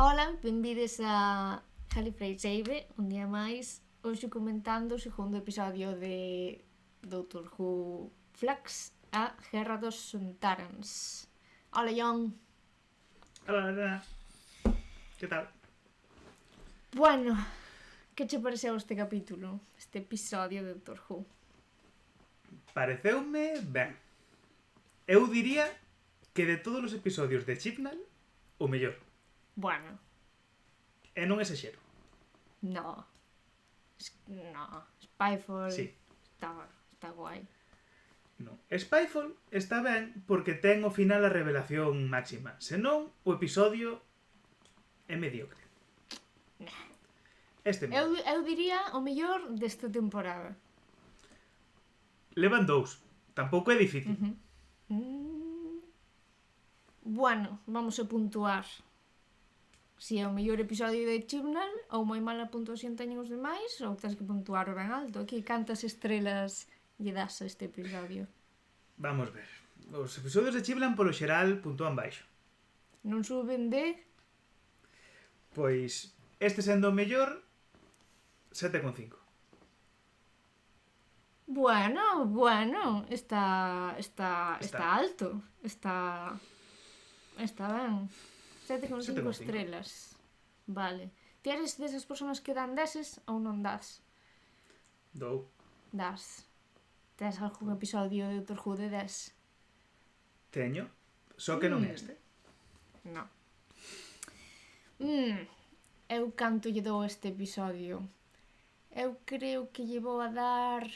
Ola, benvides a Gallifrey Save, un día máis, hoxe comentando o segundo episodio de Doctor Who Flux, a Guerra dos Sontarans. Ola, John. Hola, Elena. Que tal? Bueno, que che pareceu este capítulo, este episodio de Doctor Who? Pareceume ben. Eu diría que de todos os episodios de Chibnall, o mellor. Bueno, E non exagero. no. No, Spyfall Sí. está guai. Non. Spyfall está ben porque ten ao final a revelación máxima. Senón, o episodio é mediocre. Este mellor. Eu diría o mellor desta temporada. Levan dous. Tampouco é difícil. Bueno, vamos a puntuar. Si é o mellor episodio de Chibnall ou moi mala puntuación teñen os demais, ou tens que puntuar o ben alto. Aquí cantas estrelas lle das a este episodio? Vamos ver. Os episodios de Chibnall polo xeral puntúan baixo. Non suben de... Pois este sendo o mellor 7,5. Bueno, está alto. Está ben. 7,5 estrelas. Vale. Ti eres desas persoas que dan 10 ou non das? Dou. Das. Tens algún episodio de Doctor Who de 10? Teño. Só que non é este. No. Eu canto lle dou este episodio? Eu creo que lle vou a dar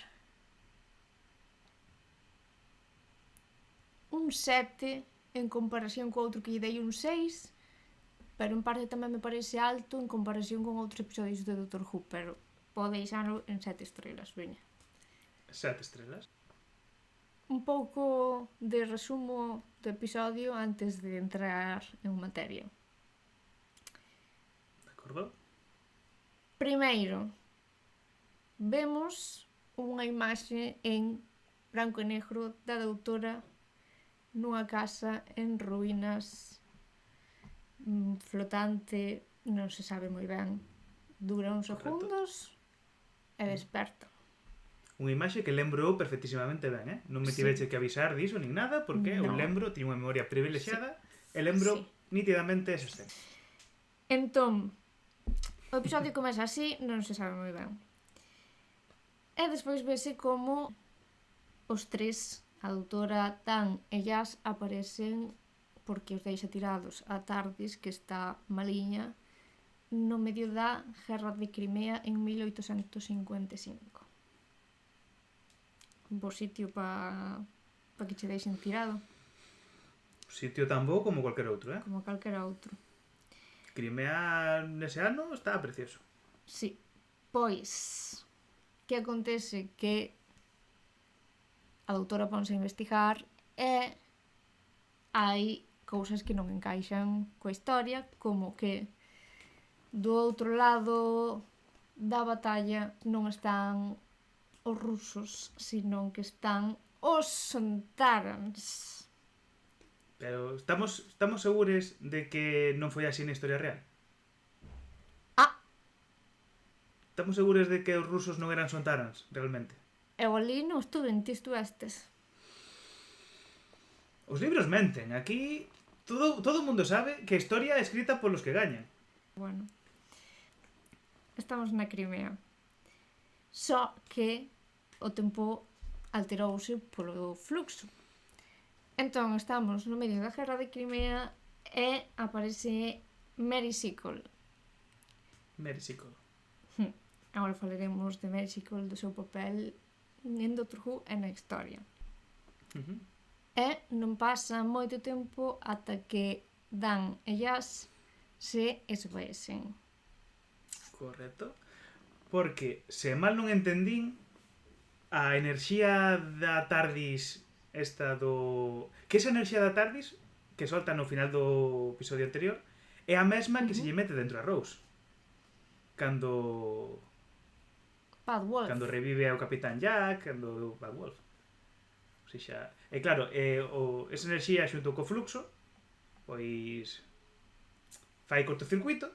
un 7 en comparación co outro que lle dei un 6, pero en parte tamén me parece alto en comparación con outros episodios de Doctor Who, pero pode deixarlo en 7 estrelas, veña. 7 estrelas. Un pouco de resumo do episodio antes de entrar en materia. De acordo? Primeiro, vemos unha imaxe en branco e negro da doutora nunha casa en ruínas, flotante, non se sabe moi ben. Dura uns segundos e desperta. Unha imaxe que lembro eu perfectísimamente ben, eh? Non me tiveche que avisar diso nin nada, porque eu lembro, tiño unha memoria privilexiada, e lembro nítidamente esa escena. Entón, o episodio comeza así, non se sabe moi ben. E despois vese como os tres, a doutora Tan e Jazz, aparecen porque os deixa tirados a TARDIS, que está maliña, no medio da Guerra de Crimea en 1855. Un bo sitio pa que che deixen tirado. Sitio tan bo como cualquier outro, eh? Como calquera outro. Crimea nese ano está precioso. Sí. Pois, que acontece que a doutora ponse a investigar e hai cousas que non encaixan coa historia, como que do outro lado da batalla non están os rusos, senón que están os Sontarans. Pero estamos seguros de que non foi así na historia real? Estamos seguros de que os rusos non eran Sontarans, realmente? Eu ali non estuve, en ti estuvestes. Os libros menten. Aquí todo o mundo sabe que a historia é escrita polos que gañan. Bueno, estamos na Crimea. Só que o tempo alterouse polo fluxo. Entón, estamos no medio da Guerra de Crimea e aparece Mary Sickle. Mary Sickle. Agora falaremos de Mary Sickle, do seu papel en Doctor Who e na historia. E non pasa moito tempo ata que Dan e Jazz se esvaecen. Correcto. Porque, se mal non entendín, a enerxía da TARDIS esta do... Que esa enerxía da TARDIS que solta no final do episodio anterior é a mesma que se lle mete dentro a Rose cando Bad Wolf. Cando revive ao Capitán Jack, cando Bad Wolf. O seja, e claro, esa enerxía xunto co fluxo, pois fai cortocircuito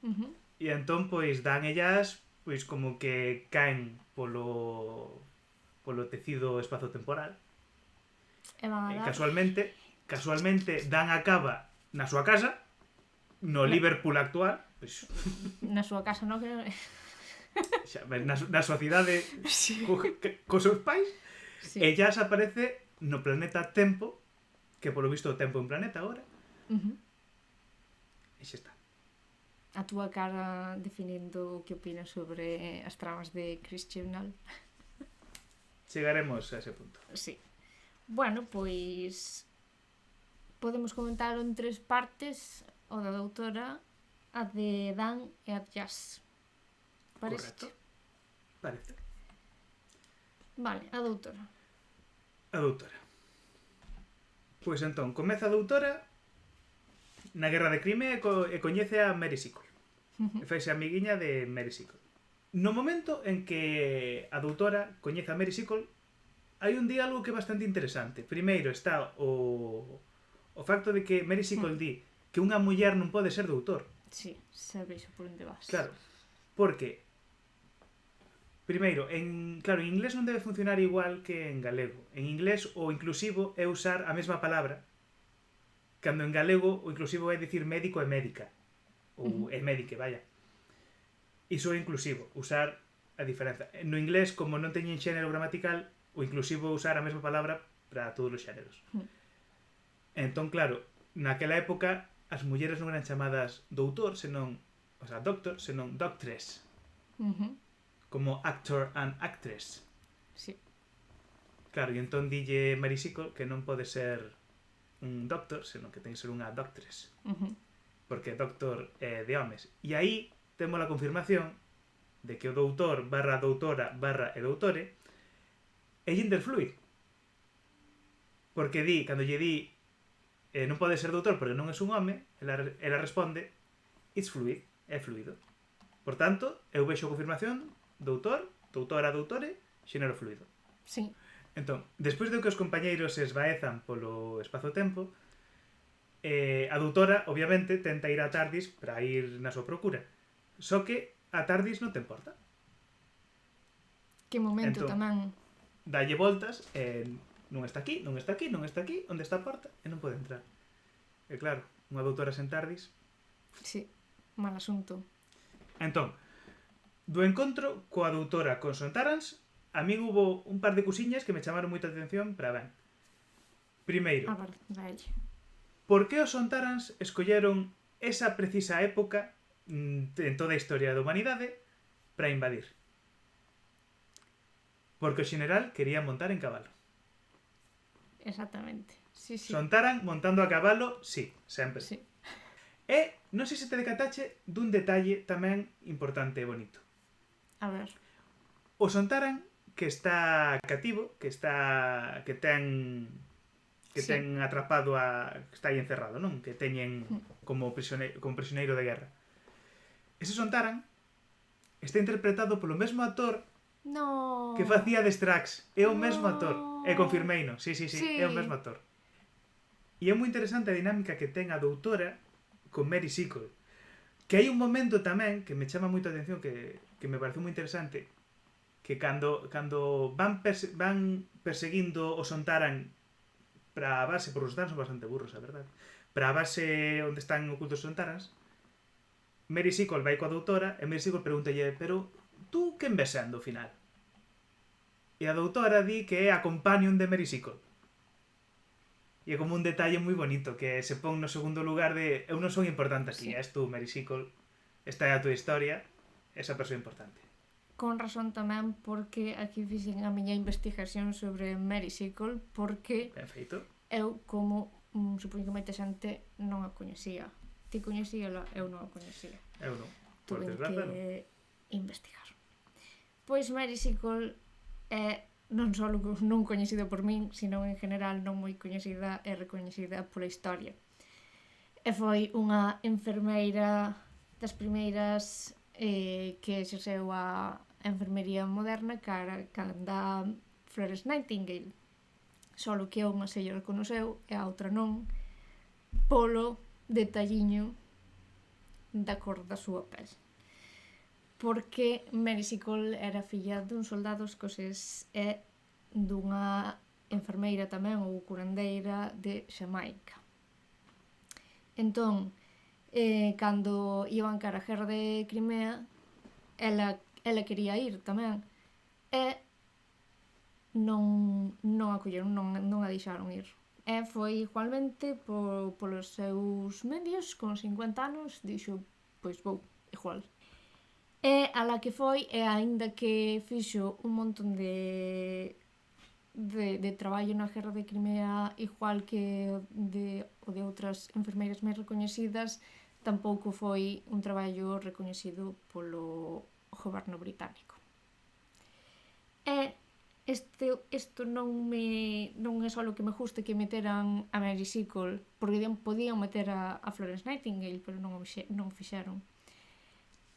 Ujú. e entón pois dan ellas pois como que caen polo tecido espazo-temporal E van a e dar... casualmente dan a caba na súa casa no Liverpool actual pois, Na súa casa, non? Que... xa, na súa cidade Sí. cos seus pais Sí. e ya se aparece no planeta Tempo que polo visto o tempo é un planeta agora Ujú. e xa está. A túa cara definindo o que opinas sobre as tramas de Chris Chibnall. Chegaremos a ese punto. Sí. Bueno, pois podemos comentar en 3 partes o da doutora, a de Dan e a de Jazz. Parece? Correcto. Parece. Vale, a doutora. A doutora. Pois entón, comeza a doutora na Guerra de Crimea e coñece a Mary Sickle. E faise amiguiña de Mary Sickle. No momento en que a doutora coñece a Mary Sickle, hai un diálogo que é bastante interesante. Primeiro está o facto de que Mary Sickle di que unha muller non pode ser doutor. Sí, sabes por onde vas. Claro, porque primeiro, claro, en inglés non debe funcionar igual que en galego. En inglés o inclusivo é usar a mesma palabra, cando en galego o inclusivo é dicir médico e médica. Ou é médique, vaya. Iso é inclusivo, usar a diferenza. No inglés, como non teñen xénero gramatical, o inclusivo é usar a mesma palabra para todos os xéneros. Entón, claro, naquela época as mulleres non eran chamadas doutor, senón, o sea, doctor, senón doctress. Como actor and actress. Sí. Claro, e entón dille Mary Sickle que non pode ser un doctor, senón que ten que ser unha doctress. Porque doctor é de homes. E aí temos a confirmación de que o doutor barra doutora barra e doutore é gender fluid. Porque cando lle di non pode ser doutor porque non é un home, ela responde it's fluid, é fluido. Por tanto, eu vexo a confirmación doutor, doutora, doutore, xénero fluido. Sí. Entón, despois de que os compañeiros se esvaezan polo espazo-tempo, a doutora, obviamente, tenta ir á TARDIS para ir na súa procura. Só que a TARDIS non ten porta. Que momento Entón, tamén. Dalle voltas e non está aquí, non está aquí, non está aquí, onde está a porta e non pode entrar. E claro, unha doutora sen TARDIS. Sí, mal asunto. Entón, do encontro coa doutora con Sontarans, a min hubo un par de cousiñas que me chamaron moita atención para ben. Primeiro, A ver, vai. por que os Sontarans escolleron esa precisa época en toda a historia da humanidade para invadir? Porque o xeneral quería montar en cabalo. Exactamente. Sí, sí. Sontaran montando a cabalo, sí, sempre. Sí. E non sei se te decatache dun detalle tamén importante e bonito. A ver. O Sontaran que está cativo, que ten atrapado que está aí encerrado, non? Que teñen como prisioneiro de guerra. Ese Sontaran está interpretado polo mesmo actor No. que facía de Strax. É o mesmo No. actor. E confirmeino. Sí, é o mesmo actor. E é moi interesante a dinámica que ten a doutora con Mary Sickle. Que hai un momento tamén que me chama moito a atención, que me parece moi interesante, que cando van perseguindo o Sontaran para a base, porque os Sontaran son bastante burros, a verdade, para a base onde están ocultos os Sontarans, Mary Sickle vai coa doutora e Mary Sickle pregúntalle, pero tú quen ves sendo ao final? E a doutora di que é a companion de Mary Sickle. E é como un detalle moi bonito, que se pon no segundo lugar de eu non son importante aquí, és tú, Mary Sickle, esta é a tua historia, esa persoa importante. Con razón tamén porque aquí fixen a miña investigación sobre Mary Sickle porque Ben feito. eu, como supoño que moita xente, non a coñecía. Ti coñecíala, eu non a coñecía. Eu non. Por Tuve desgraza, non. que investigar. Pois Mary Sickle é non só non coñecida por min, sino en general non moi coñecida e recoñecida pola historia. E foi unha enfermeira das primeiras que exerceu a enfermería moderna canda Florence Nightingale. Solo que unha se lle reconoceu e a outra non, polo detalliño da cor da súa pel. Porque Mary Seacole era filla dun soldado escocés e dunha enfermeira tamén ou curandeira de Xamaica. Entón, cando iban cara a guerra de Crimea, ela quería ir tamén e non a colleron, non a deixaron ir. E foi igualmente polos seus medios, con 50 anos, dixo, pois vou, igual. E a la que foi, e aínda que fixo un montón de traballo na guerra de Crimea, igual que o de outras enfermeiras máis recoñecidas, tampouco foi un traballo recoñecido polo goberno británico. E isto non é só o que me guste que meteran a Mary Seacole, porque podían meter a Florence Nightingale, pero non o fixeron.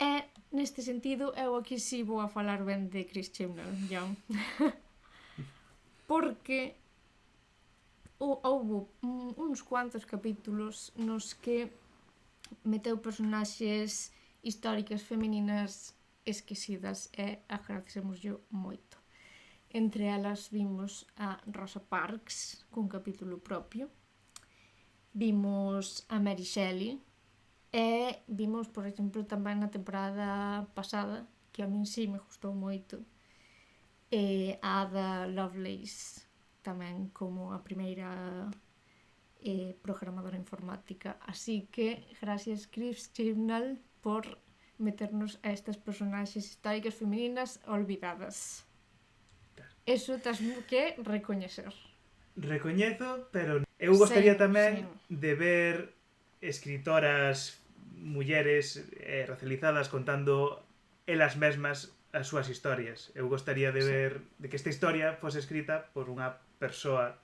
E, neste sentido, eu aquí si vou a falar ben de Chris Chibnall, John. Porque houve uns cuantos capítulos nos que meteu personaxes históricas femininas esquecidas e agradecemoslle moito. Entre elas vimos a Rosa Parks cun capítulo propio, vimos a Mary Shelley e vimos, por exemplo, tamén na temporada pasada, que a min sí me gustou moito, a Ada Lovelace tamén como a primeira programadora informática. Así que, gracias Chris Chibnall por meternos a estas personaxes históricas femininas olvidadas. Eso tas que recoñecer. Recoñezo, pero eu gostaría tamén sí, de ver escritoras mulleres racializadas contando elas mesmas as súas historias. Eu gostaría de ver de que esta historia fose escrita por unha persoa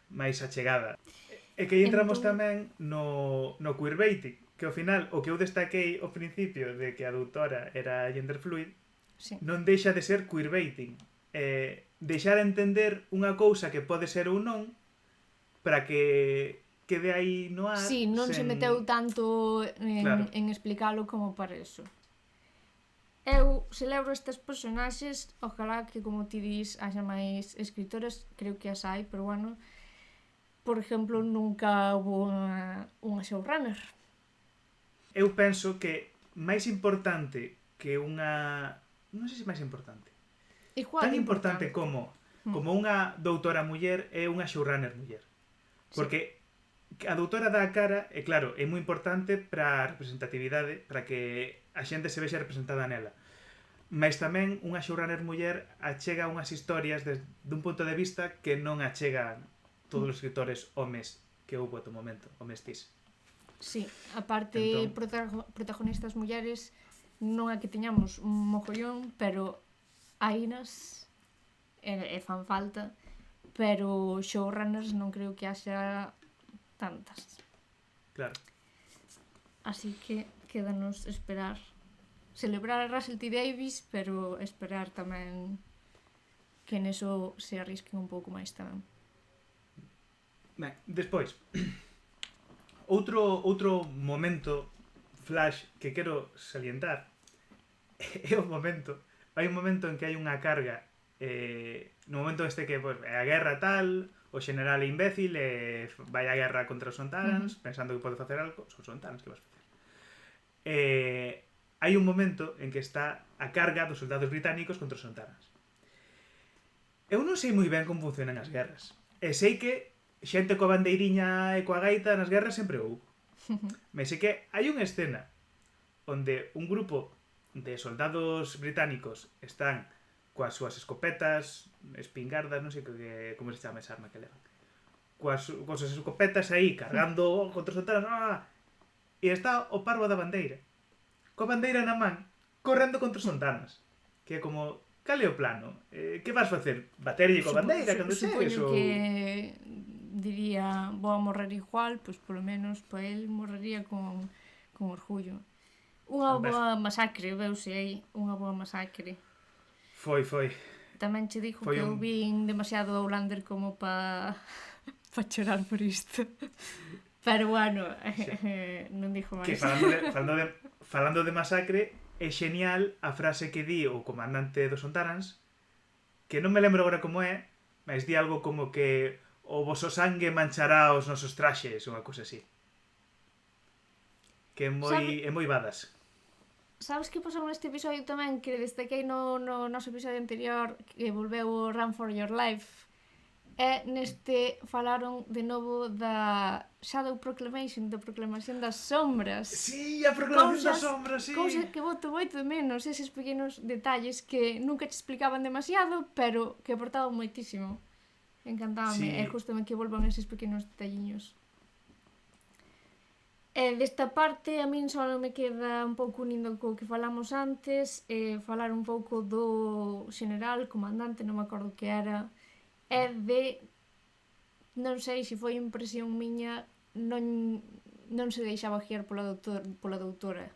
máis achegada. E que entramos tamén no queerbaiting, que ao final o que eu destaquei ao principio de que a doutora era gender fluid, non deixa de ser queerbaiting. Deixar entender unha cousa que pode ser ou non para que quede aí no ar. Sí, non se meteu tanto en explicalo como para eso. Eu celebro estas personaxes, ojalá que, como ti dis, haxa máis escritores, creo que as hai, pero bueno, por exemplo, nunca houve unha showrunner. Eu penso que máis importante que unha... non sei se máis importante. Igual tan importante como unha doutora muller é unha showrunner muller. Porque a doutora dá a cara, e claro, é moi importante para a representatividade, para que a xente se vexa representada nela. Mas tamén unha showrunner muller achega unhas historias desde un punto de vista que non achegan todos os escritores homes que houve ata o momento, homes cis. Sí, aparte protagonistas mulleres non é que teñamos un mogollón, pero hainas e fan falta, pero showrunners non creo que haxa tantas. Claro. Así que quédanos esperar. Celebrar a Russell T. Davies, pero esperar tamén que neso se arrisquen un pouco máis tamén. Ben, despois, outro momento flash que quero salientar é o momento, hai un momento en que hai unha carga, no momento este que pues, a guerra tal, o general é imbécil e vai a guerra contra os Sontarans, pensando que pode facer algo, son Sontarans, que vas facer? Hai un momento en que está a carga dos soldados británicos contra os Sontarans. Eu non sei moi ben como funcionan as guerras. E sei que xente coa bandeiriña e coa gaita nas guerras sempre houve. Mas sei que hai unha escena onde un grupo de soldados británicos están coas súas escopetas, espingardas, non sei como se chama esa arma que levan. Coas súas escopetas aí, cargando contra os Sontarans, e está o parvo da bandeira, coa bandeira na man, correndo contra os Sontarans. Que é como, cal é o plano? Que vas facer? Baterlle coa bandeira cando chegues? Supoño que diría, vou a morrer igual, pois polo menos para el morrería con orgullo. Unha boa masacre, veuse aí, unha boa masacre. Foi. Tamén che digo que eu vin demasiado Outlander como para chorar por isto. Pero bueno, Sí. non dixo máis. Que falando de masacre, é xenial a frase que di o comandante dos Sontarans, que non me lembro agora como é, mas di algo como que o voso sangue manchará os nosos traxes, unha cousa así. Que é moi badass. Sabes que pasou neste episodio tamén que destaquei no noso episodio anterior que volveu o Run for Your Life? Neste falaron de novo da Shadow Proclamation, da proclamación das sombras. Sí, a proclamación das sombras, sí. Cousa que boto moito de menos, eses pequenos detalles que nunca te explicaban demasiado, pero que aportaban moitísimo. Encantábame, Sí. justamente que volvan eses pequenos detalliños. Desta parte a min só me queda un pouco unindo co que falamos antes, falar un pouco do general, comandante, non me acordo que era, de, non sei se foi impresión miña, non se deixaba guiar pola doutora.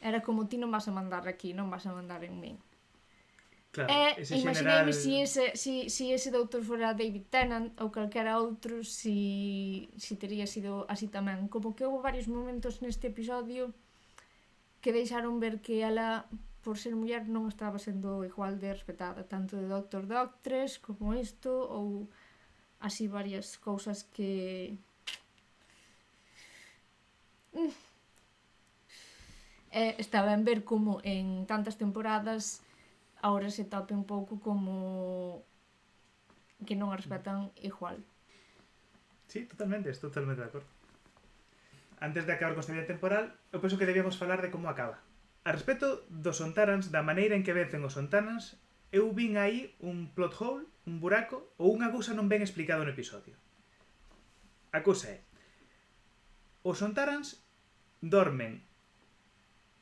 Era como ti non vas a mandar aquí, non vas a mandar en min. Claro, ese Imagineime general... si ese doutor fora David Tennant ou calquera outro, si teria sido así tamén. Como que houve varios momentos neste episodio que deixaron ver que ela, por ser muller, non estaba sendo igual de respetada, tanto de Doctor Doctres como isto, ou así varias cousas que... Está ben ver como en tantas temporadas ahora se tope un pouco como que non a respetan igual. Sí, totalmente, estou totalmente de acordo. Antes de acabar con esta vida temporal, eu penso que debíamos falar de como acaba. A respecto dos Sontarans, da maneira en que vencen os Sontarans, eu vin aí un plot hole, un buraco, ou unha cousa non ben explicado no episodio. A cousa é, os Sontarans dormen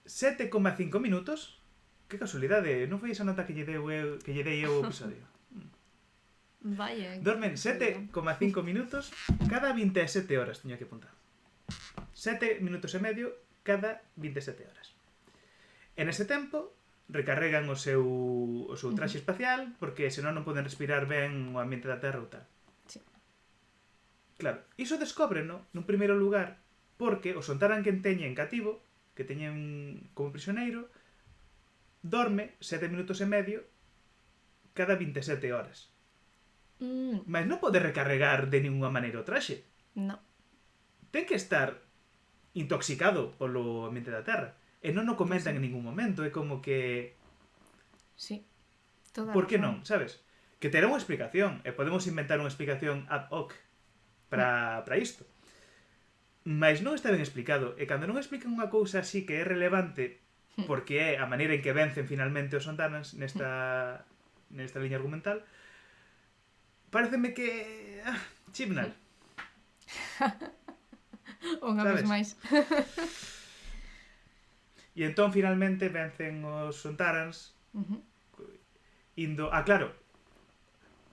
7,5 minutos. Que casualidade, non foi esa nota que lle dei eu ao episodio. Vaya. Dormen 7,5 minutos cada 27 horas, teño que apuntar. 7 minutos e medio cada 27 horas. En ese tempo, recarregan o seu traxe espacial, porque senón non poden respirar ben o ambiente da Terra ou tal. Sí. Claro, iso descóbreno nun primeiro lugar porque o Sontaran que teñen cativo, que teñen como prisioneiro, dorme 7 minutos e medio cada 27 horas. Mas non pode recarregar de ninguna maneira o traxe. No. Ten que estar intoxicado polo ambiente da Terra. E non o comentan en ningún momento. É como que... Sí. Toda Por que razón. non, sabes? Que terá unha explicación. E podemos inventar unha explicación ad hoc para isto. Mas non está ben explicado. E cando non explican unha cousa así que é relevante porque é a maneira en que vencen finalmente os Sontarans nesta liña argumental, pareceme que... chibnal. Unha vez Sabes? máis. E entón finalmente vencen os Sontarans indo... claro.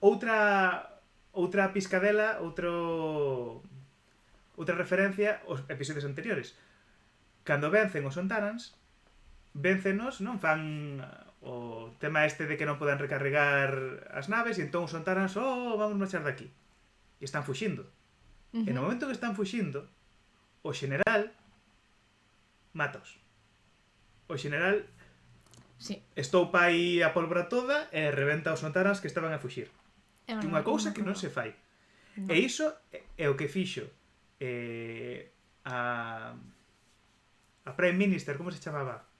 Outra piscadela, outra referencia aos episodios anteriores. Cando vencen os Sontarans, véncenos, non fan o tema este de que non poden recarregar as naves e entón os Sontarans, vamos marchar daqui. E están fuxindo. E no momento que están fuxindo, o general mátaos. O general estoupa aí a pólvora toda e reventa os Sontarans que estaban a fuxir. É unha cousa que non se fai. E iso é o que fixo a Prime Minister, como se chamaba?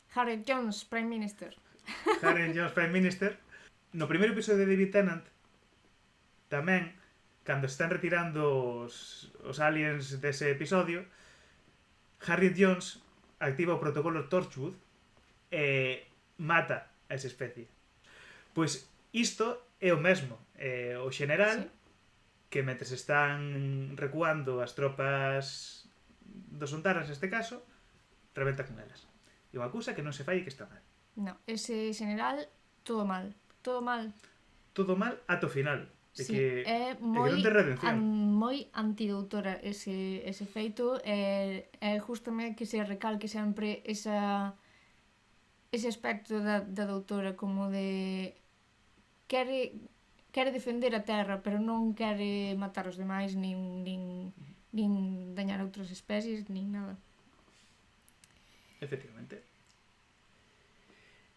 Harriet Jones, Prime Minister. Harriet Jones, Prime Minister. No primeiro episodio de David Tennant, tamén, cando se están retirando os aliens dese episodio, Harriet Jones activa o protocolo Torchwood e mata a esa especie. Pois isto é o mesmo. O general, que mentres están recuando as tropas dos Sontarans neste caso, reventa con elas. É unha cousa que non se fai e que está mal. No, ese general, todo mal. Todo mal. Todo mal ata o final. É moi antidoutora ese feito. É justamente que se recalque sempre ese aspecto da doutora como de... Quere defender a Terra, pero non quere matar os demais, nin nin dañar outras especies, nin nada. Efectivamente.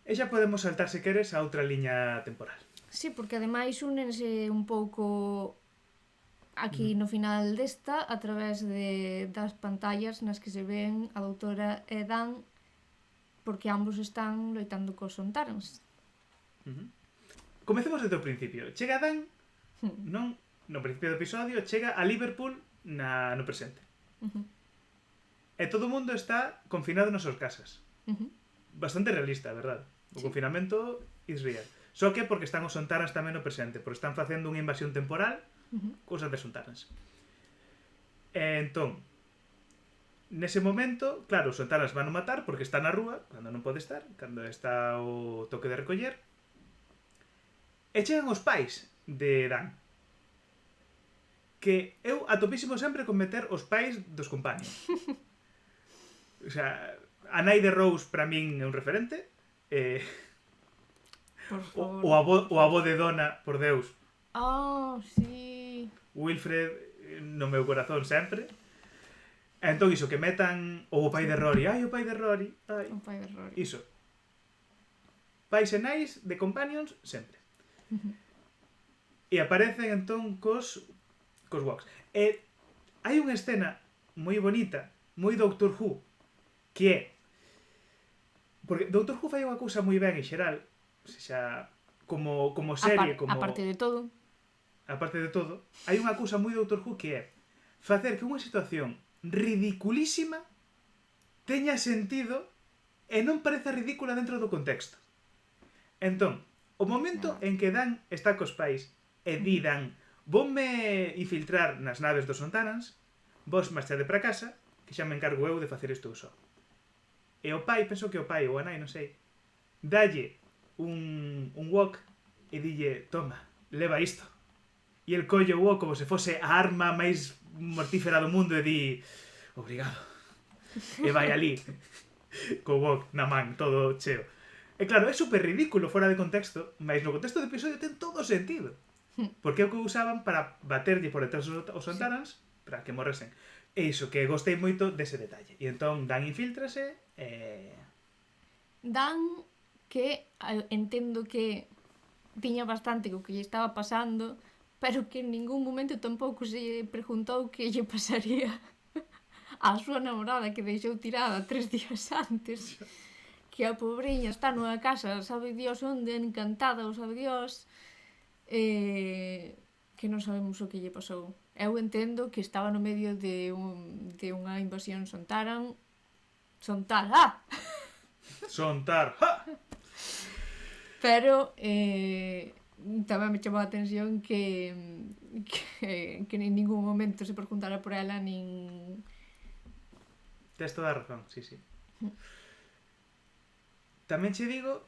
E xa podemos saltar, se queres, a outra liña temporal. Sí, porque ademais únense un pouco aquí no final desta a través das pantallas nas que se ven a doutora e Dan, porque ambos están loitando cos Sontarans. Comecemos desde o principio. Chega Dan, non? No principio do episodio, chega a Liverpool no presente. E todo o mundo está confinado nas súas casas. Bastante realista, verdad? O confinamento is real. Só que porque están os Sontarans tamén no presente, porque están facendo unha invasión temporal, cousas de Sontarans. E entón, nese momento, claro, os Sontarans van a matar porque está na rúa, cando non pode estar, cando está o toque de recoller. E chegan os pais de Dan. Que eu atopísimo sempre con meter os pais dos compañeros. O sea, a nai de Rose para min é un referente. O avó de Donna, por Deus. Sí. Wilfred no meu corazón sempre. E entón iso, que metan o pai de Rory. Ai, o pai de Rory. Ai. O pai de Rory. Iso. Pais e nais de companions sempre. E aparecen entón cos Woks. E hai unha escena moi bonita, moi Doctor Who, que é porque Doctor Who fai unha cousa moi ben en xeral, xa como serie, como aparte de todo, hai unha cousa moi Doctor Who que é facer que unha situación ridiculísima teña sentido e non pareza ridícula dentro do contexto. Entón, o momento en que Dan está cos pais e di Dan, vonme infiltrar nas naves dos Sontarans, vos marchade para casa, que xa me encargo eu de facer isto só. E o pai, penso que o pai ou a nai, non sei, dalle un wok e dille, toma, leva isto. E el colle o wok como se fose a arma máis mortífera do mundo e di, obrigado. E vai ali, co wok na man, todo cheo. E claro, é super ridículo fora de contexto, mas no contexto do episodio ten todo sentido. Porque é o que usaban para baterlle por detrás os Sontarans para que morresen. E iso, que gostei moito dese detalle. E entón Dan infiltrase e... Dan, que entendo que tiña bastante co que lle estaba pasando, pero que en ningún momento tampouco se preguntou que lle pasaría á súa namorada que deixou tirada 3 días antes, que a pobriña está nunha casa, sabe Dios onde, encantada, ou sabe Dios, que non sabemos o que lle pasou. Eu entendo que estaba no medio de unha invasión Sontaran. Sontar, Sontar, ¡ja! Pero tamén me chamou a atención que en ningún momento se preguntara por ela, nin... Tes toda a razón, sí. Tamén che digo,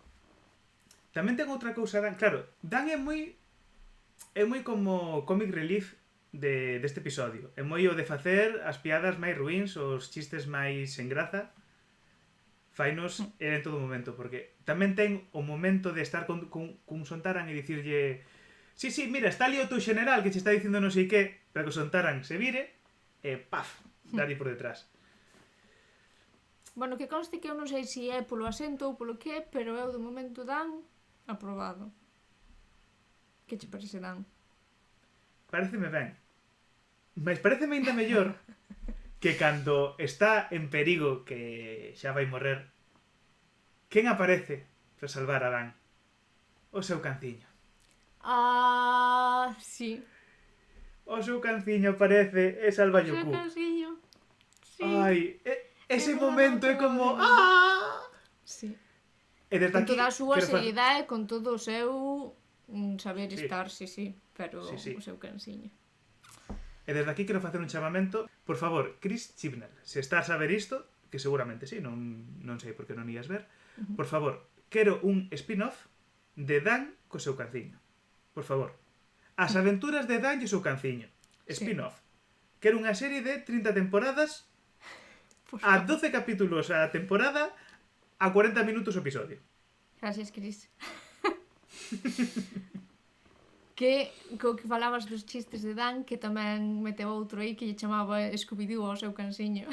tamén ten outra cousa Dan. Claro, Dan é moi como comic relief deste episodio. É moi o de facer as piadas máis ruíns, os chistes máis sen graza. Fainos en todo momento, porque tamén ten o momento de estar cun Sontaran e dicirlle, sí, mira, está ali o teu general que che está dicindo non sei que, para que o Sontaran se vire e paf, darlle por detrás. Bueno, que conste que eu non sei se é polo acento ou polo que, pero eu de momento Dan aprobado. Que che parece, Dan? Paréceme ben. Mas paréceme ainda mellor que cando está en perigo, que xa vai morrer, quen aparece para salvar a Dan? O seu canciño. Sí. O seu canciño aparece e salva o cu. O seu canciño. Sí. Ai, ese momento é como... Sí. E desde con aquí, toda a súa seriedade, con todo o seu saber estar, sí, pero sí. o seu canciño. E desde aquí quero facer un chamamento. Por favor, Chris Chibnall, se estás a ver isto, que seguramente sí, non sei por que non ias ver, por favor, quero un spin-off de Dan co seu canciño. Por favor. As aventuras de Dan e o seu canciño. Spin-off. Quero unha serie de 30 temporadas a 12 capítulos a temporada a 40 minutos o episodio. Gracias, Chris. que co que falabas dos chistes de Dan, que tamén meteu outro aí que lle chamaba Scooby-Doo ao seu cansiño.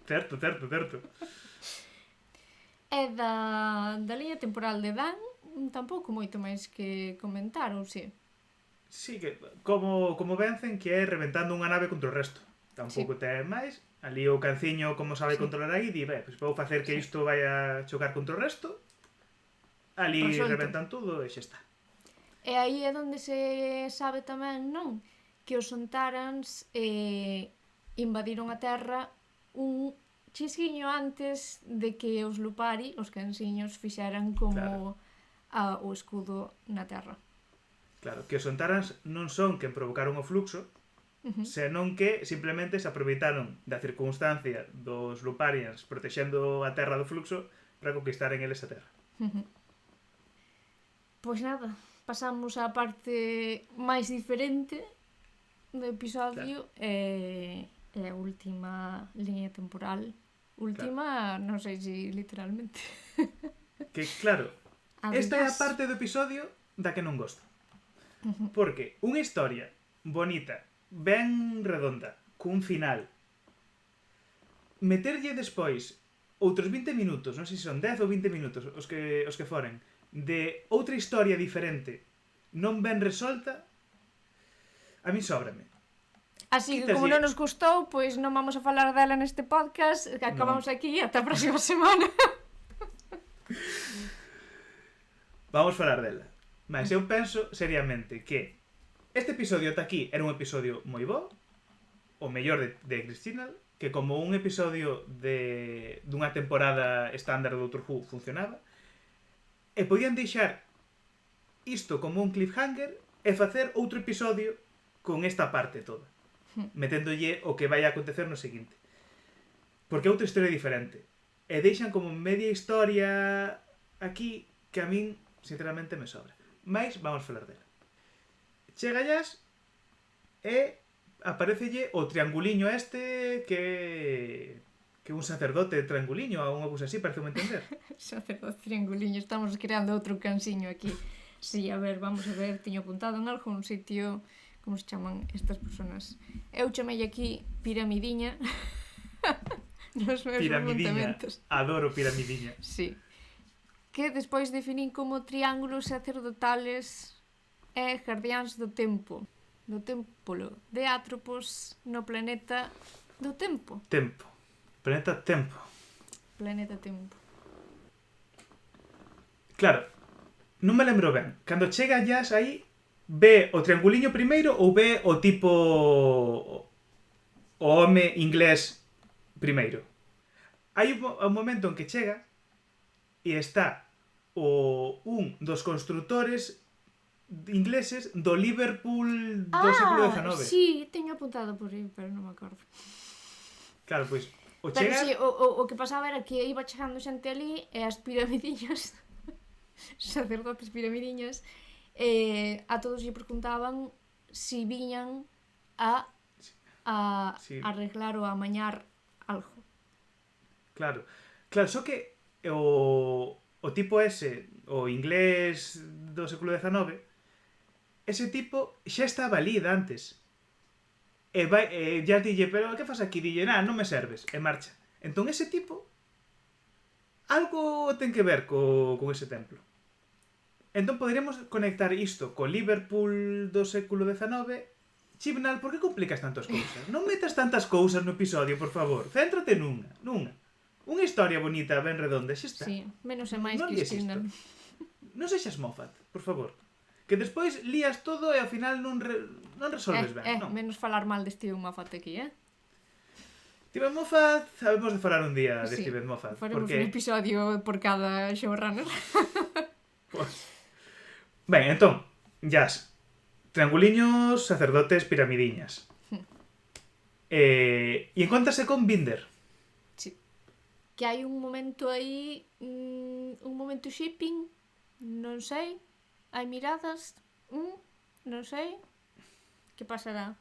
Certo. E da liña temporal de Dan, tampouco moito máis que comentar, ou si? Sí, que como vencen, que é reventando unha nave contra o resto. Tampouco ten máis. Ali o canciño, como sabe controlar aí, di, pois vou facer que isto vai a chocar contra o resto. Ali Resolto. reventan todo e xa está. E aí é onde se sabe tamén, non? Que os Sontarans invadiron a Terra un chisquiño antes de que os Lupari, os cansiños, fixeran como o escudo na Terra. Claro, que os Sontarans non son quen provocaron o fluxo, senón que simplemente se aproveitaron da circunstancia dos Luparians protexendo a Terra do fluxo para conquistaren eles a Terra. Pois nada, pasamos á parte máis diferente do episodio e a última liña temporal. Última, non sei se literalmente. Que claro, esta é a Adiós. parte do episodio da que non gosto. Porque unha historia bonita, ben redonda, cun final, meterlle despois outros 20 minutos, non sei se son 10 ou 20 minutos os que foren, de outra historia diferente, non ben resolta, a mí sóbrame. Así que Quítaslle- como non nos gustou, pois non vamos a falar dela neste podcast, que acabamos aquí ata a próxima semana. Vamos falar dela. Mas eu penso seriamente que este episodio ata aquí era un episodio moi bo, o mellor de Cristina, que como un episodio dunha temporada estándar do Doctor Who funcionaba, e podían deixar isto como un cliffhanger e facer outro episodio con esta parte toda, meténdolle o que vai a acontecer no seguinte. Porque é outra historia diferente. E deixan como media historia aquí que a min, sinceramente, me sobra. Mais vamos falar dela. Chega Jazz e aparecelle o trianguliño este que un sacerdote trianguliño ou unha cousa así, parece me entender. Sacerdote trianguliño, estamos creando outro cansiño aquí. Sí, a ver, vamos a ver, tiño apuntado en algún sitio como se chaman estas personas. Eu chamei aquí piramidiña nos meus Piramidiña. apuntamentos. Adoro piramidiña. Sí. Que despois definín como triángulos sacerdotales e guardiáns do tempo. Do templo de Atropos no planeta do tempo. Tempo. Planeta Tempo. Planeta tempo. Claro, non me lembro ben. Cando chega Jazz aí, ve o trianguliño primeiro ou ve o tipo o home inglés primeiro. Hai un momento en que chega e está un dos constructores ingleses do Liverpool do século XIX. Sí, teño apuntado por aí, pero non me acordo. Claro, pois o Pero chega... sí, o que pasaba era que iba chegando xente ali e as piramidiñas, sacerdotes piramidiñas, a todos lle preguntaban si viñan a Sí. arreglar ou a amañar algo. Claro, só que o tipo ese, o inglés do século XIX, ese tipo xa estaba ali de antes. E ya dille, pero que fas aquí? Dille, non me serves, e marcha. Entón ese tipo algo ten que ver con ese templo. Entón poderíamos conectar isto co Liverpool do século XIX. Chibnall, por que complicas tantas cousas? Non metas tantas cousas no episodio, por favor. Céntrate nunha. Unha historia bonita, ben redonda, xa está. Sí, menos e máis Non que líes isto. Cristina. Non sexas Moffat, por favor. Que despois lías todo e ao final non resolves ben. Non. Menos falar mal de Steven Moffat aquí, Steven Moffat, sabemos de falar un día de Sí, Steven Moffat. faremos Porque... un episodio por cada showrunner. Ben, entón, Jazz. Trianguliños, sacerdotes, piramidiñas. E encóntrase con Binder. Sí. Que hai un momento aí, un momento shipping, non sei, hai miradas, non sei, que pasará?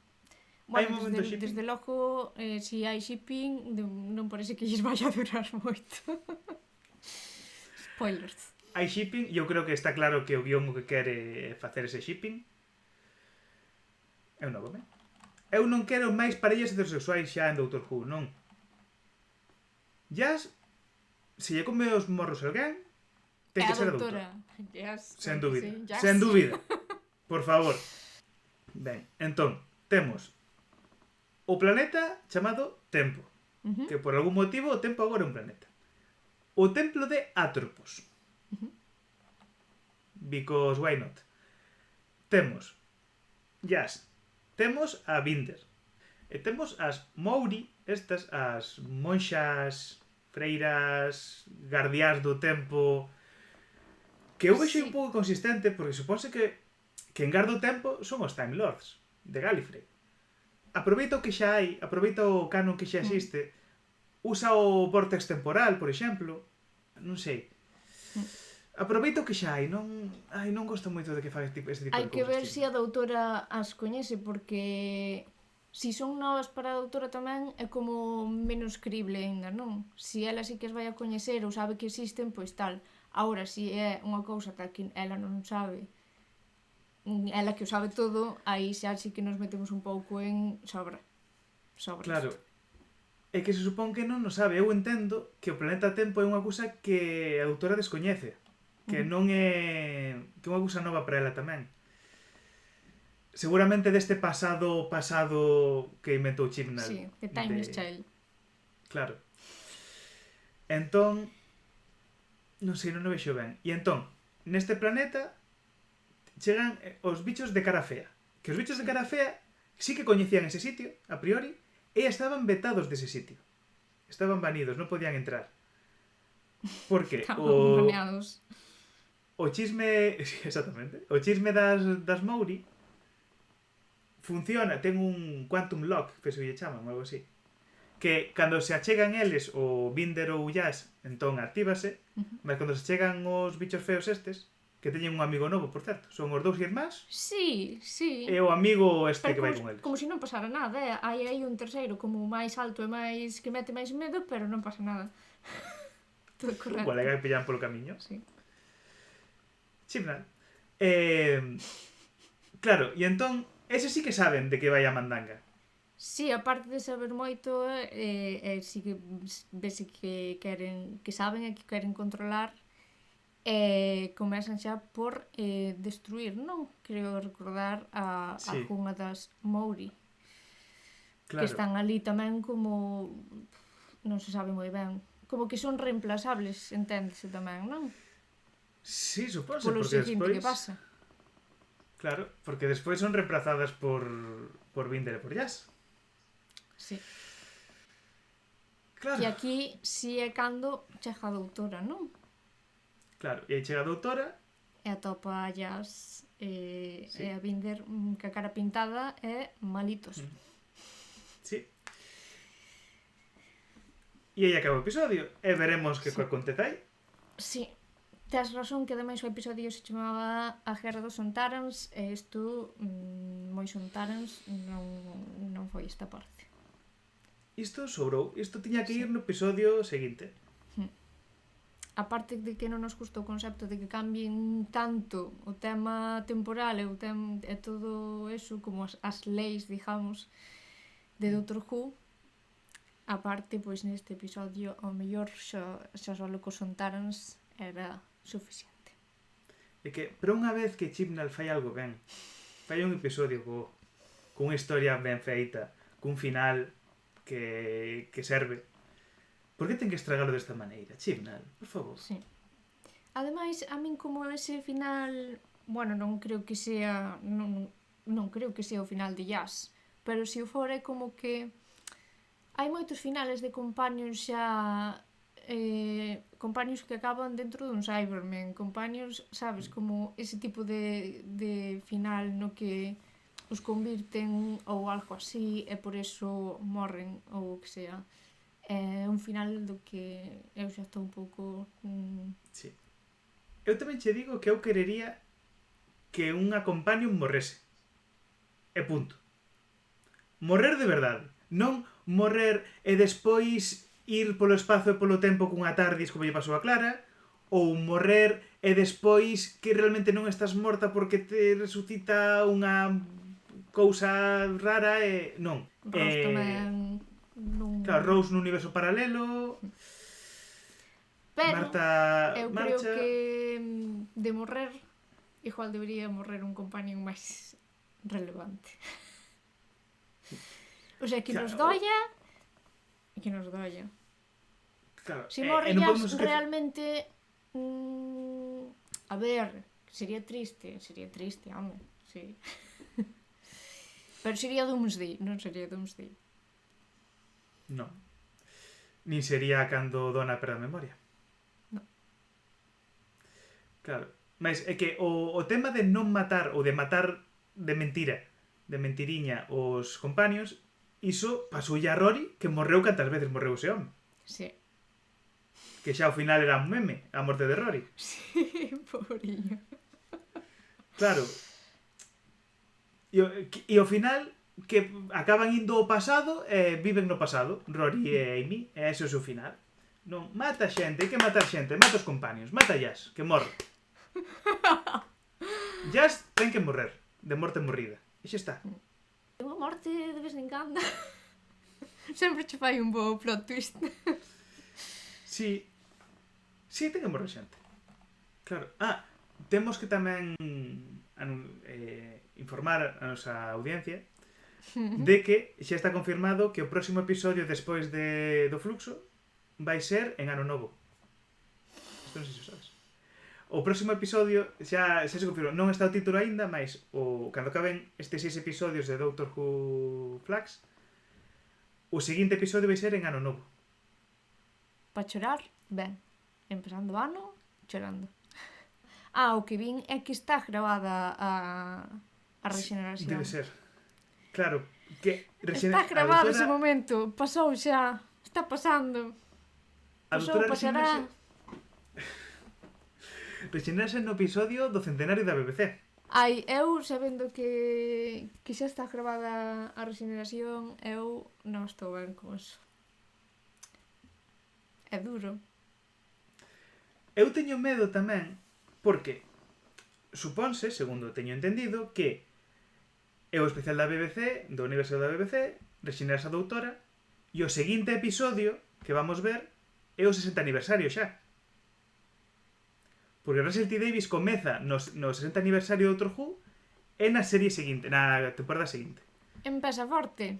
Hai Bueno, un momento shipping? desde logo, si hai shipping, non parece que lles vaya a durar moito. Spoilers. hai shipping e eu creo que está claro que o guión o que quere facer ese shipping. Eu non vou ben. Eu non quero máis parellas heterosexuais xa en Doctor Who, non. Jazz, se lle come os morros alguén, ten É que a ser a doutora. doutora. Yes, Sen claro que dúbida. sí, yes. Sen dúbida. Por favor. Ben, entón, temos o planeta chamado Tempo. Que por algún motivo o Tempo agora é un planeta. O templo de Atropos. Because why not? Temos Jazz. Temos a Binder. E temos as Mouri, estas, as monxas, freiras, guardiás do tempo, que eu vexo Sí. un pouco consistente, porque supónse que en Gardo Tempo son os Time Lords de Gallifrey. Aproveita o que xa hai, aproveita o canon que xa existe, usa o vortex temporal, por exemplo, non sei. Aproveita o que xa hai, non gosto moito de que faga este tipo de Hai que cousas. ver se a doutora as coñece, porque si son novas para a doutora tamén é como menos crible aínda, non? Si ela sí que as vai a coñecer ou sabe que existen, pois tal. Agora, si é unha cousa que ela non sabe, ela que o sabe todo, aí xa sí que nos metemos un pouco en sobra. Claro. É que se supón que non o sabe. Eu entendo que o planeta Tempo é unha cousa que a doutora descoñece. Que non é... que é unha cousa nova para ela tamén. Seguramente deste pasado que inventou Chibnall. Sí, the Timeless Child. Claro. Entón... non sei, non o vexo ben. E entón, neste planeta chegan os bichos de cara fea. Que os bichos de cara fea sí que coñecían ese sitio, a priori, e estaban vetados dese sitio. Estaban banidos, non podían entrar. Porque Estaban baneados. o chisme... Exactamente. O chisme das Mouri funciona, ten un quantum lock, que se lle chaman, ou algo así. Que cando se achegan eles, o Binder ou Jazz, entón actívase, mas cando se chegan os bichos feos estes, que teñen un amigo novo, por certo, son os dous irmáns, Sí, sí. e o amigo este Pero que vai con eles. como se non pasara nada, hai aí un terceiro como máis alto e máis que mete máis medo, pero non pasa nada. Todo correcto. O colega que pillan polo camiño. Sí. Chibnall. Claro, e entón, ese sí que saben de que vai a mandanga. Sí, aparte de saber moito, sí que vese que queren, que saben e que queren controlar, comezan xa por destruir, non? Creo recordar a Sí. algunha das Mouri, Claro. que están ali tamén como, non se sabe moi ben, como que son reemplazables, enténdese tamén, non? Sí, supónse, Polo porque seguinte despois... que pasa. Claro, porque despois son reemplazadas por Binder e por Jazz. Sí. Claro. E aquí si é cando chega a doutora, non? Claro, e aí chega a doutora. E atopa a Jazz Sí. e a Binder ca cara pintada e malitos. Sí. E aí acaba o episodio. E veremos que Sí. acontece aí. Sí, tes razón que ademais o episodio se chamaba A Guerra dos Sontarans e isto, moi Sontarans, non foi esta parte. Isto sobrou. Isto tiña que ir no episodio seguinte. A parte de que non nos gusta o concepto de que cambien tanto o tema temporal e todo eso, como as leis, digamos, de Doctor Who, a parte, pois neste episodio, ao mellor xa solo cos Sontarans era suficiente. É que, pero unha vez que Chibnall fai algo ben, fai un episodio con unha historia ben feita, cun final que serve, por que ten que estragalo desta maneira? Chibnall, por favor. Sí. Ademais, a min como ese final, bueno, non creo que sea non creo que sea o final de Jazz, pero se o for é como que hai moitos finales de companions xa companions que acaban dentro dun Cybermen, companions, sabes, como ese tipo de final no que os convirten ou algo así e por eso morren ou o que sea. É un final do que eu xa estou un pouco... Sí. Eu tamén che digo que eu querería que unha companion morrese. E punto. Morrer de verdade. Non morrer e despois ir polo espazo e polo tempo cunha TARDIS como lle pasou a Clara, ou morrer e despois que realmente non estás morta porque te resucita unha cousa rara e... Non. Rose tamén non... Claro, Rose nun universo paralelo... Pero Marta eu creo marcha... que de morrer igual debería morrer un compañero máis relevante. O sea, que nos doia e que nos doia. Claro, Se non morre podemos Jazz realmente... a ver, sería triste, home, sí. Pero sería Doomsday, non sería Doomsday. Non. Nin sería cando Donna perde a memoria. Non. Claro. Mas é que o tema de non matar ou de matar de mentira, de mentiriña os compaños, iso pasou a Rory, que morreu cantas veces morreu ese home. Sí. Que xa ao final era un meme, a morte de Rory. Sí, pobrinho. Claro. E ao final que acaban indo ao pasado e viven no pasado, Rory e Amy, e ese é o seu final. Non, mata xente, hai que matar xente, mata os compaños, mata Jazz, que morre. Jazz ten que morrer, de morte morrida. E xa está. Unha morte de vez en cando. Sempre che fai un bo plot twist. Sí. Sí, ten que morrer xente. Claro. Temos que tamén informar a nosa audiencia de que xa está confirmado que o próximo episodio despois do Fluxo vai ser en Ano Novo. Isto non sei se o sabes. O próximo episodio xa se confirmou. Non está o título aínda, mas cando acaben estes 6 episodios de Doctor Who Flux, o seguinte episodio vai ser en Ano Novo. Pa chorar, ben. Empezando o ano, chorando. O que vin é que está grabada a regeneración. Debe ser. Claro, que está grabado ese momento. Pasou xa. Está pasando. Pasou, pasará. Regenerarse no episodio do centenario da BBC. Eu sabendo que xa está grabada a regeneración, eu non estou ben con eso. É duro. Eu teño medo tamén porque supónse, segundo teño entendido, que é o especial da BBC, do universo da BBC, regenerarse a doutora, e o seguinte episodio que vamos ver é o 60 aniversario xa. Porque Russell T. Davies comeza no 60 aniversario do Doctor Who e na serie seguinte, na temporada seguinte. Empeza forte.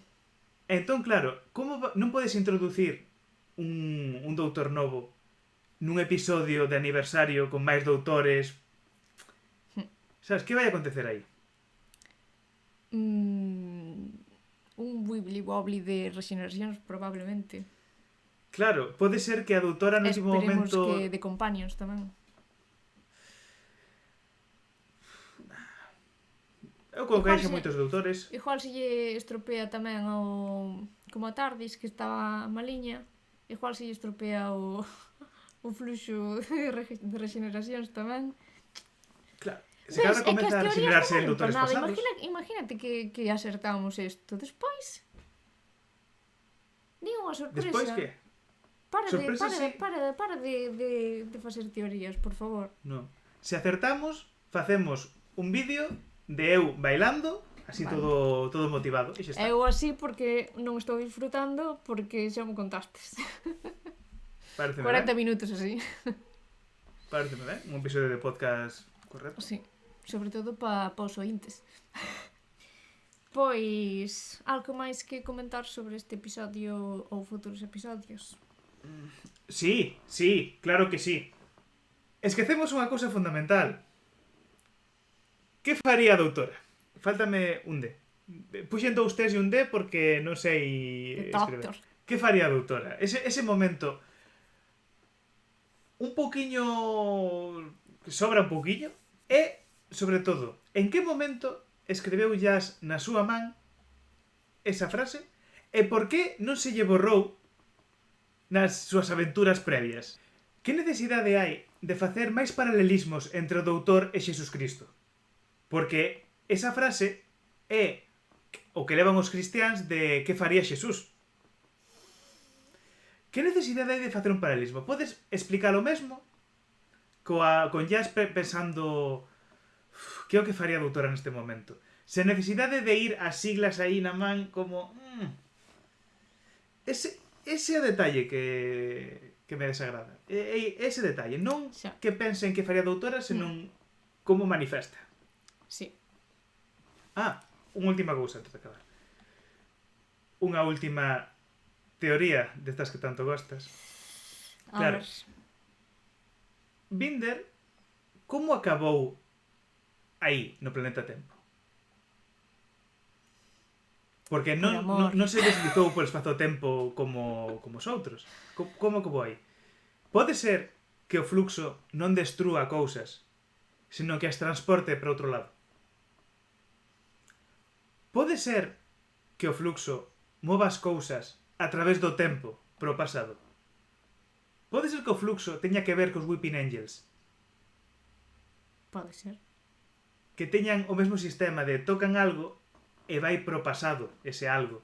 Entón, claro, como non podes introducir un doutor novo nun episodio de aniversario con máis doutores? Sabes, que vai acontecer aí? Un wibbly-wobbly de regeneracións, probablemente. Claro, pode ser que a doutora no último momento... Esperemos que de companions tamén. Eu con que haixa moitos doutores. Igual se lle estropea tamén como a TARDIS, que estaba maliña. Igual se lle estropea o fluxo de regeneracións tamén. Claro, se cada comeza a regenerarse en doutores pasados. Imagínate que acertamos isto. Despois... Digo unha sorpresa. Despois que? Para de facer teorías, por favor. Non. Se acertamos, facemos un vídeo de eu bailando, así vale. todo motivado. E xa está. Eu así porque non estou disfrutando, porque xa me contastes. 40 ben. minutos así. Pareceme ben, un episodio de podcast correcto. Sí, sobre todo para os ointes. Pois, algo máis que comentar sobre este episodio ou futuros episodios? Sí, claro que sí. Esquecemos unha cousa fundamental. Que faría a doutora? Fáltame un D. Puxen 2 T's e un D porque non sei escrever. Que faría a doutora? Ese momento un pouquiño que sobra un pouquiño e, sobre todo, en que momento escreveu Jazz na súa man esa frase e por que non se lle borrou nas súas aventuras previas? Que necesidade hai de facer máis paralelismos entre o doutor e Xesucristo? Porque esa frase é o que levan os cristiáns de que faría Xesús. Que necesidade hai de facer un paralelismo? Podes explicar o mesmo con Jazz pensando que é o que faría a doutora neste momento. Sen necesidade de ir as siglas aí na man como... Ese é o detalle que me desagrada. Ese detalle. Non que pensen que faría a doutora, senón como manifesta. Sí. Unha última cousa antes de acabar. Unha última teoría destas que tanto gostas. Claro. Binder, como acabou aí, no planeta Tempo? Porque non se deslizou por espazo-tempo como os outros. Como acabou aí? Pode ser que o fluxo non destrúa cousas, senón que as transporte para outro lado. Pode ser que o fluxo mova as cousas a través do tempo para o pasado. Pode ser que o fluxo teña que ver cos Weeping Angels. Pode ser. Que teñan o mesmo sistema de tocan algo e vai pro pasado ese algo.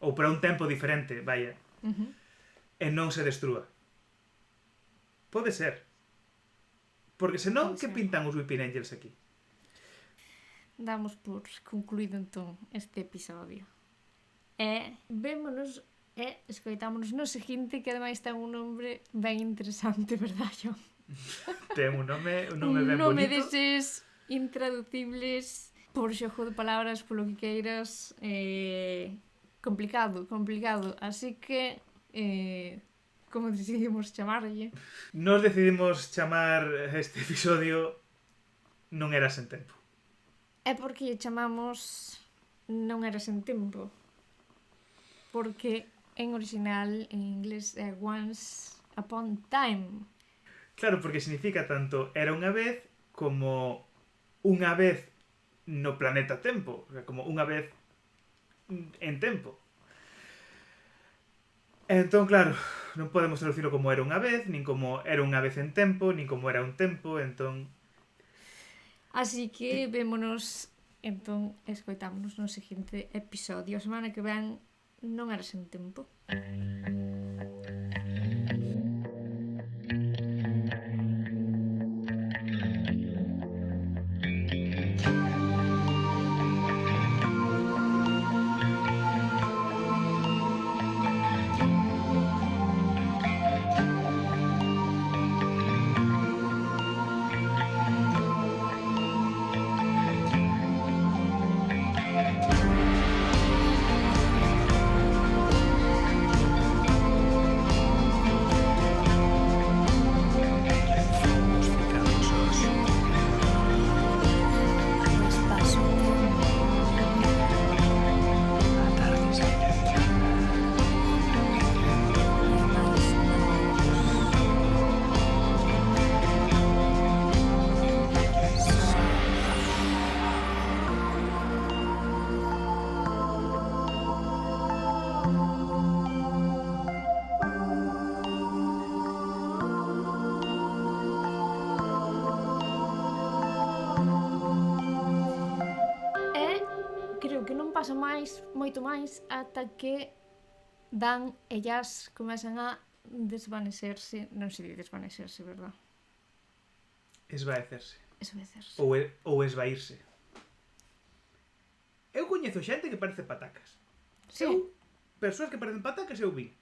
Ou para un tempo diferente, vaya. E non se destrúa. Pode ser. Porque senón, que pintan os Weeping Angels aquí? Damos por concluído entón este episodio. E vémonos e escoitámonos no seguinte, que ademais ten un nombre ben interesante, verdad, John? Ten un nome ben bonito. Un nome deses intraducibles, por xogo de palabras, polo que queiras, complicado. Así que, como decidimos chamarlle? Nos decidimos chamar este episodio Non eras en tempo. É porque chamamos Non eras en tempo. Porque en original, en inglés, é Once Upon Time. Claro, porque significa tanto era unha vez como unha vez no planeta Tempo, o sea, como unha vez en tempo. Entón, claro, non podemos traducirlo como era unha vez, nin como era unha vez en tempo, nin como era un tempo, entón... Así que vémonos, entón, escoitámonos no seguinte episodio. A semana que ven Non eras en tempo. Pasa moito máis ata que Dan e Jazz comezan a desvanecerse. Non se di desvanecerse, verdad? Esvaecerse. Ou esvaírse. Eu coñezo xente que parece patacas. Sí. Persoas que parecen patacas eu vi.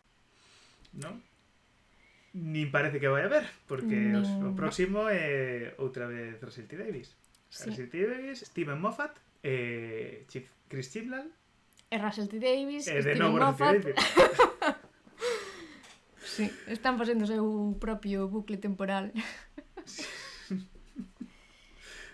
Non? Nin parece que vai a ver, porque o próximo é outra vez Russell T. Davies. Sí. Russell T. Davies, Steven Moffat, Chris Chibnall e Russell T. Davies, e de Steven novo Moffat. Russell T. Davies. Sí, están facendo o seu propio bucle temporal. Sí.